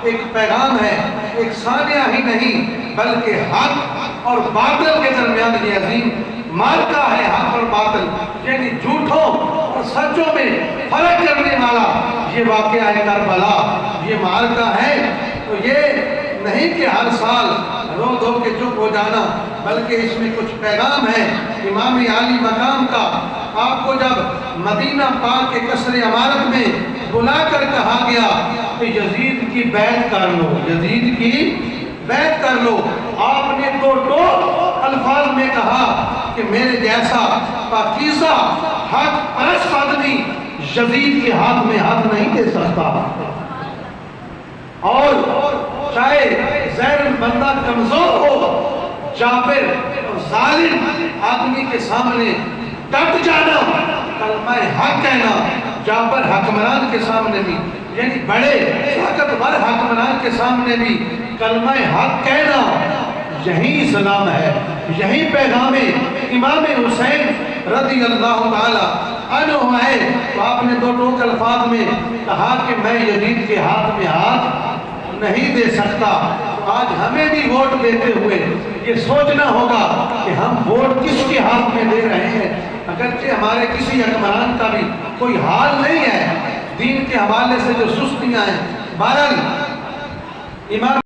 ایک پیغام ہے، ایک ثانیہ ہی نہیں بلکہ حق اور باطل کے درمیان یہ عظیم معرکہ ہے۔ حق اور باطل یعنی جھوٹوں اور سچوں میں فرق کرنے والا یہ واقعہ ہے کربلا، یہ معرکہ ہے۔ تو یہ نہیں کہ ہر سال رو دھو کے چپ ہو جانا، بلکہ اس میں کچھ پیغام ہے امام عالی مقام کا۔ آپ کو جب مدینہ پاک کے قصر عمارت میں بلا کر کہا گیا کہ یزید کی بیعت کر لو، یزید کی بیعت کر لو، آپ نے دو الفاظ میں کہا کہ میرے جیسا پاکیزہ حق پرست آدمی یزید کے ہاتھ میں ہاتھ نہیں دے سکتا، اور چاہے زہر بندہ کمزور ہو، جابر اور ظالم آدمی کے سامنے ڈٹ جانا، کلمہ حق کہنا، جابر حکمران کے سامنے بھی، یعنی بڑے طاقتور حکمران کے سامنے بھی کلمہ حق کہنا، یہی اسلام ہے، یہی پیغام امام حسین رضی اللہ تعالی عنہ ہے۔ تو آپ نے دو ٹوک الفاظ میں کہا کہ میں یزید کے ہاتھ میں ہاتھ نہیں دے سکتا۔ آج ہمیں بھی ووٹ دیتے ہوئے یہ سوچنا ہوگا کہ ہم ووٹ کس کے ہاتھ میں دے رہے ہیں۔ اگرچہ ہمارے کسی حکمران کا بھی کوئی حال نہیں ہے، دین کے حوالے سے جو سستیاں ہیں، بہرحال امام